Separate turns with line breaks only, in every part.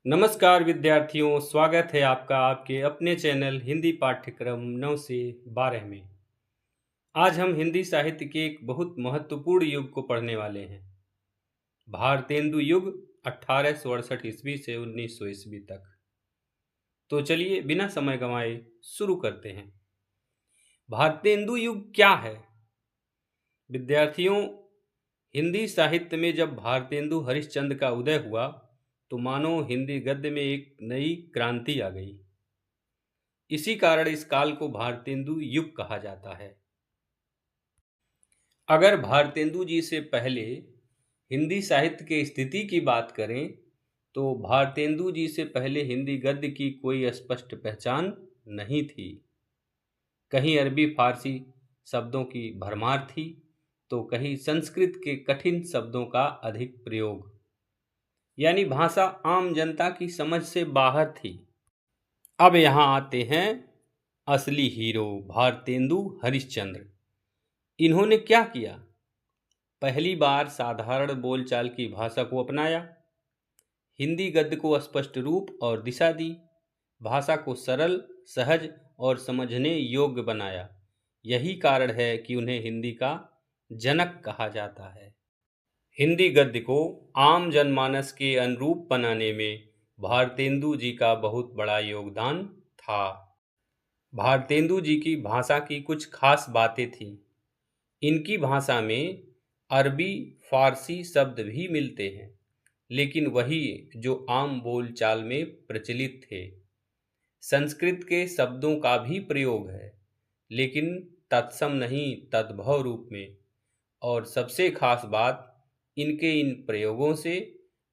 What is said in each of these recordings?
नमस्कार विद्यार्थियों, स्वागत है आपका आपके अपने चैनल हिंदी पाठ्यक्रम 9 से 12 में। आज हम हिंदी साहित्य के एक बहुत महत्वपूर्ण युग को पढ़ने वाले हैं। भारतेंदु युग 1868 ईस्वी से 1900 ईस्वी तक। तो चलिए बिना समय गंवाए शुरू करते हैं। भारतेंदु युग क्या है? विद्यार्थियों, हिंदी साहित्य में जब भारतेंदु हरिश्चंद्र का उदय हुआ तो मानो हिंदी गद्य में एक नई क्रांति आ गई। इसी कारण इस काल को भारतेंदु युग कहा जाता है। अगर भारतेंदु जी से पहले हिंदी साहित्य की स्थिति की बात करें तो भारतेंदु जी से पहले हिंदी गद्य की कोई स्पष्ट पहचान नहीं थी। कहीं अरबी फारसी शब्दों की भरमार थी तो कहीं संस्कृत के कठिन शब्दों का अधिक प्रयोग, यानी भाषा आम जनता की समझ से बाहर थी। अब यहाँ आते हैं असली हीरो भारतेंदु हरिश्चंद्र। इन्होंने क्या किया? पहली बार साधारण बोलचाल की भाषा को अपनाया, हिंदी गद्य को स्पष्ट रूप और दिशा दी, भाषा को सरल, सहज और समझने योग्य बनाया। यही कारण है कि उन्हें हिंदी का जनक कहा जाता है। हिंदी गद्य को आम जनमानस के अनुरूप बनाने में भारतेंदु जी का बहुत बड़ा योगदान था। भारतेंदु जी की भाषा की कुछ खास बातें थीं। इनकी भाषा में अरबी फारसी शब्द भी मिलते हैं, लेकिन वही जो आम बोलचाल में प्रचलित थे। संस्कृत के शब्दों का भी प्रयोग है, लेकिन तत्सम नहीं, तद्भव रूप में। और सबसे खास बात, इनके इन प्रयोगों से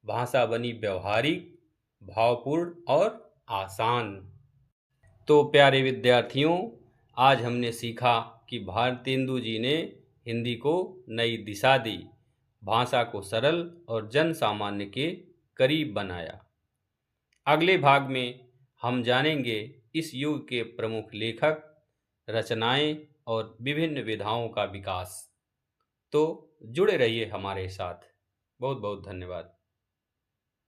भाषा बनी व्यवहारिक, भावपूर्ण और आसान। तो प्यारे विद्यार्थियों, आज हमने सीखा कि भारतेंदु जी ने हिंदी को नई दिशा दी, भाषा को सरल और जन सामान्य के करीब बनाया। अगले भाग में हम जानेंगे इस युग के प्रमुख लेखक, रचनाएं और विभिन्न विधाओं का विकास। तो जुड़े रहिए हमारे साथ। बहुत बहुत धन्यवाद।